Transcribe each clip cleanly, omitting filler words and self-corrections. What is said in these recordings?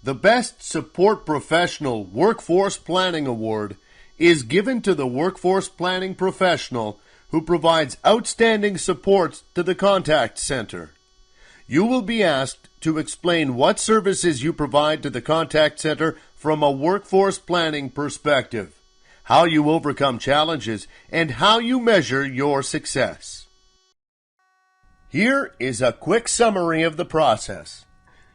The Best Support Professional Workforce Planning Award is given to the workforce planning professional who provides outstanding support to the contact center. You will be asked to explain what services you provide to the contact center from a workforce planning perspective, how you overcome challenges, and how you measure your success. Here is a quick summary of the process.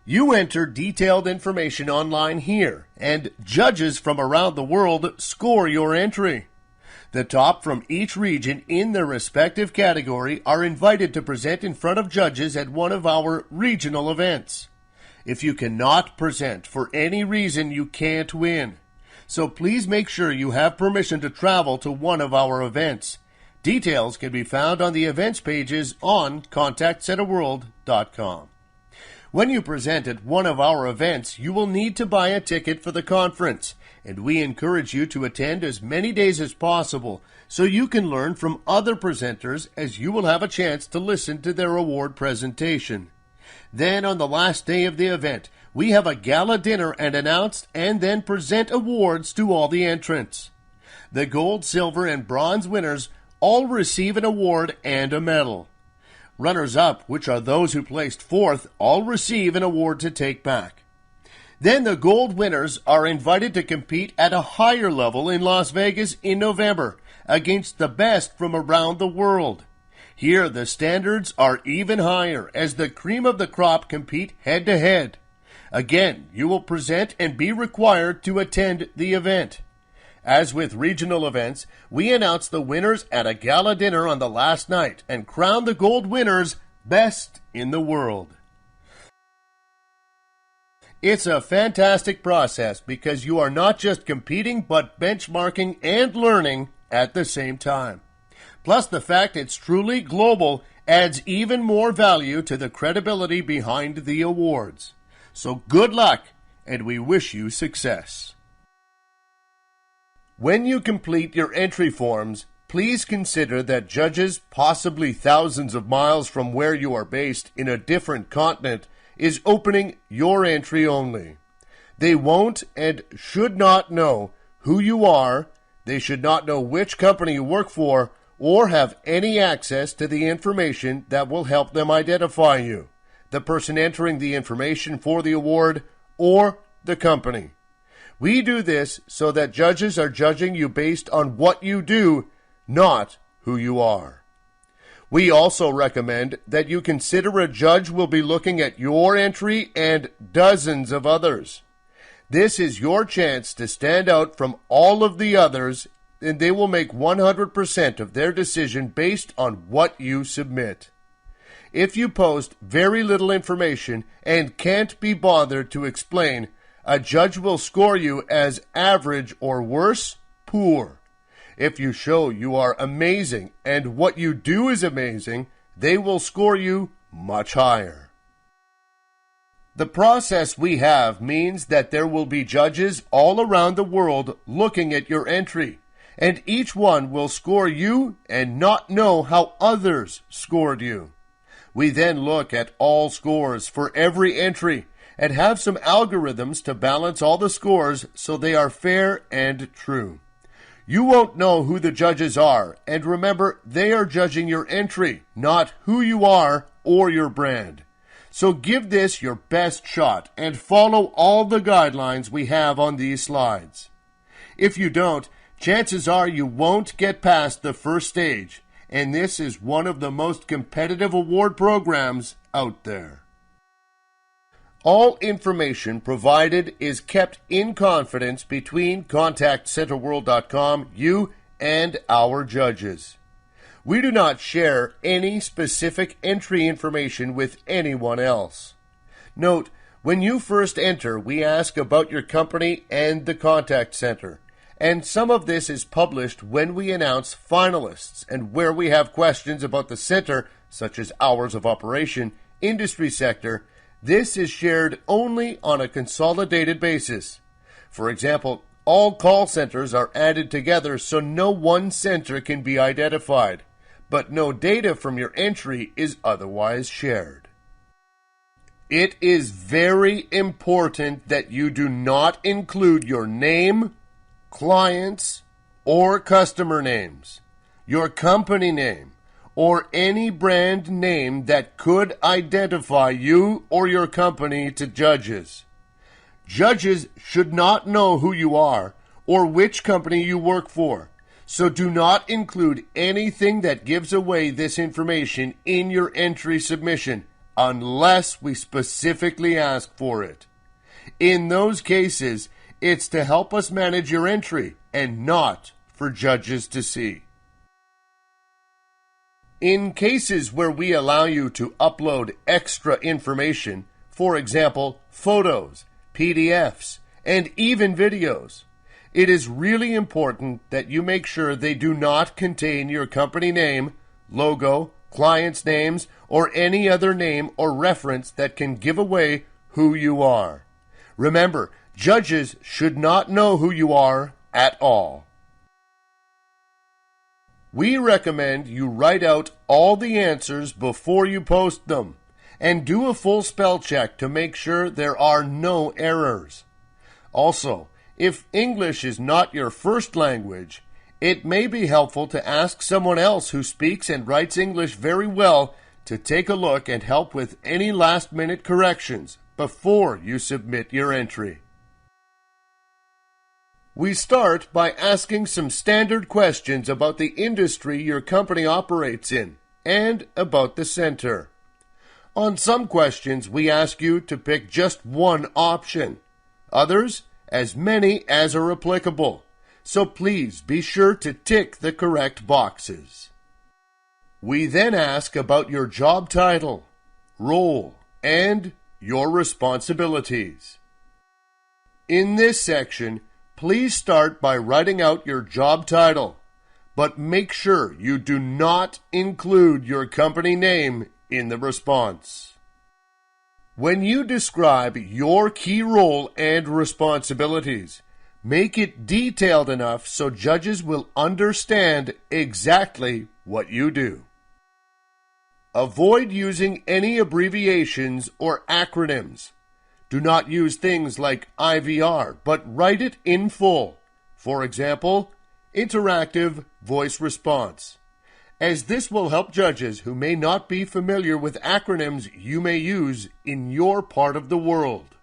You enter detailed information online here, and judges from around the world score your entry. The top from each region in their respective category are invited to present in front of judges at one of our regional events. If you cannot present for any reason, you can't win. So please make sure you have permission to travel to one of our events. Details can be found on the events pages on contactcenterworld.com. When you present at one of our events, you will need to buy a ticket for the conference, and we encourage you to attend as many days as possible so you can learn from other presenters, as you will have a chance to listen to their award presentation. Then on the last day of the event, we have a gala dinner and announce and then present awards to all the entrants. The gold, silver, and bronze winners all receive an award and a medal. Runners-up, which are those who placed fourth, all receive an award to take back. Then the gold winners are invited to compete at a higher level in Las Vegas in November against the best from around the world. Here the standards are even higher as the cream of the crop compete head-to-head. Again, you will present and be required to attend the event. As with regional events, we announce the winners at a gala dinner on the last night and crown the gold winners best in the world. It's a fantastic process because you are not just competing but benchmarking and learning at the same time. Plus, the fact it's truly global adds even more value to the credibility behind the awards. So good luck, and we wish you success. When you complete your entry forms, please consider that judges, possibly thousands of miles from where you are based in a different continent, is opening your entry only. They won't and should not know who you are, they should not know which company you work for, or have any access to the information that will help them identify you, the person entering the information for the award, or the company. We do this so that judges are judging you based on what you do, not who you are. We also recommend that you consider a judge will be looking at your entry and dozens of others. This is your chance to stand out from all of the others, and they will make 100% of their decision based on what you submit. If you post very little information and can't be bothered to explain, a judge will score you as average or worse, poor. If you show you are amazing and what you do is amazing, they will score you much higher. The process we have means that there will be judges all around the world looking at your entry, and each one will score you and not know how others scored you. We then look at all scores for every entry and have some algorithms to balance all the scores so they are fair and true. You won't know who the judges are, and remember, they are judging your entry, not who you are or your brand. So give this your best shot and follow all the guidelines we have on these slides. If you don't, chances are you won't get past the first stage, and this is one of the most competitive award programs out there. All information provided is kept in confidence between ContactCenterWorld.com, you, and our judges. We do not share any specific entry information with anyone else. Note, when you first enter, we ask about your company and the contact center, and some of this is published when we announce finalists and where we have questions about the center, such as hours of operation, industry sector. This is shared only on a consolidated basis. For example, all call centers are added together so no one center can be identified, but no data from your entry is otherwise shared. It is very important that you do not include your name, clients, or customer names, your company name, or any brand name that could identify you or your company to judges. Judges should not know who you are or which company you work for, so do not include anything that gives away this information in your entry submission unless we specifically ask for it. In those cases, it's to help us manage your entry and not for judges to see. In cases where we allow you to upload extra information, for example, photos, PDFs, and even videos, it is really important that you make sure they do not contain your company name, logo, clients' names, or any other name or reference that can give away who you are. Remember, judges should not know who you are at all. We recommend you write out all the answers before you post them, and do a full spell check to make sure there are no errors. Also, if English is not your first language, it may be helpful to ask someone else who speaks and writes English very well to take a look and help with any last-minute corrections before you submit your entry. We start by asking some standard questions about the industry your company operates in and about the center. On some questions, we ask you to pick just one option. Others, as many as are applicable. So please be sure to tick the correct boxes. We then ask about your job title, role, and your responsibilities. In this section, please start by writing out your job title, but make sure you do not include your company name in the response. When you describe your key role and responsibilities, make it detailed enough so judges will understand exactly what you do. Avoid using any abbreviations or acronyms. Do not use things like IVR, but write it in full. For example, interactive voice response, as this will help judges who may not be familiar with acronyms you may use in your part of the world.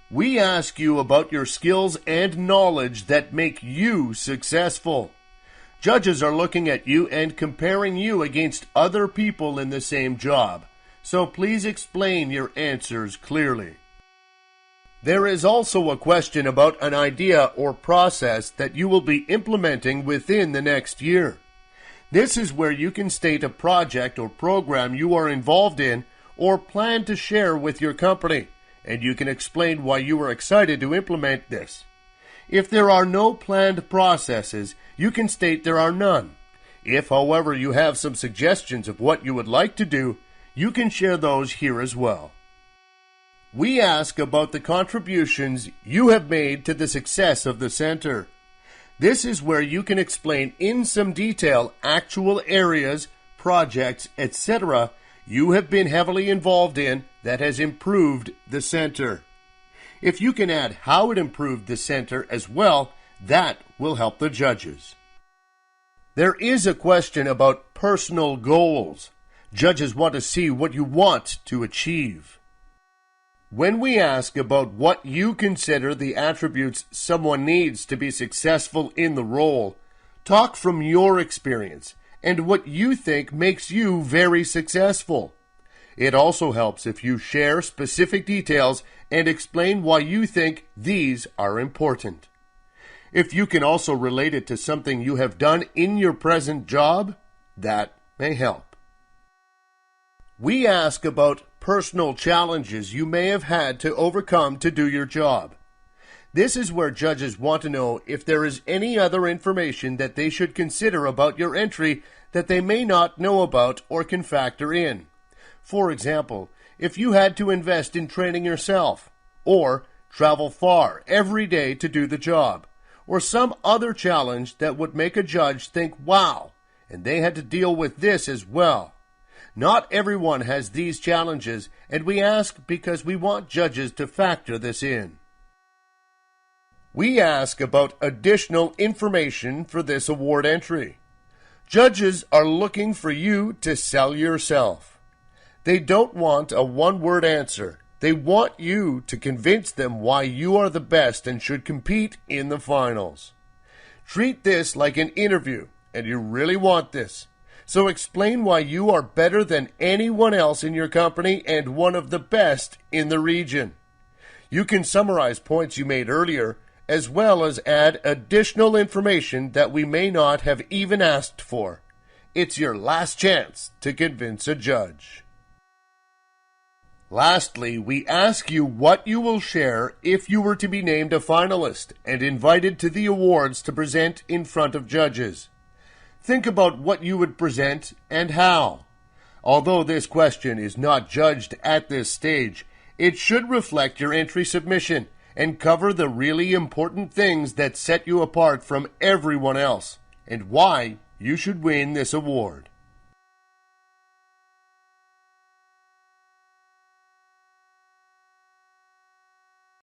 We ask you about your skills and knowledge that make you successful. Judges are looking at you and comparing you against other people in the same job, so please explain your answers clearly. There is also a question about an idea or process that you will be implementing within the next year. This is where you can state a project or program you are involved in or plan to share with your company, and you can explain why you are excited to implement this. If there are no planned processes, you can state there are none. If, however, you have some suggestions of what you would like to do, you can share those here as well. We ask about the contributions you have made to the success of the center. This is where you can explain in some detail actual areas, projects, etc. you have been heavily involved in that has improved the center. If you can add how it improved the center as well, that will help the judges. There is a question about personal goals. Judges want to see what you want to achieve. When we ask about what you consider the attributes someone needs to be successful in the role, talk from your experience and what you think makes you very successful. It also helps if you share specific details and explain why you think these are important. If you can also relate it to something you have done in your present job, that may help. We ask about personal challenges you may have had to overcome to do your job. This is where judges want to know if there is any other information that they should consider about your entry that they may not know about or can factor in. For example, if you had to invest in training yourself, or travel far every day to do the job, or some other challenge that would make a judge think, wow, and they had to deal with this as well. Not everyone has these challenges, and we ask because we want judges to factor this in. We ask about additional information for this award entry. Judges are looking for you to sell yourself. They don't want a one-word answer. They want you to convince them why you are the best and should compete in the finals. Treat this like an interview, and you really want this. So explain why you are better than anyone else in your company and one of the best in the region. You can summarize points you made earlier, as well as add additional information that we may not have even asked for. It's your last chance to convince a judge. Lastly, we ask you what you will share if you were to be named a finalist and invited to the awards to present in front of judges. Think about what you would present and how. Although this question is not judged at this stage, it should reflect your entry submission and cover the really important things that set you apart from everyone else and why you should win this award.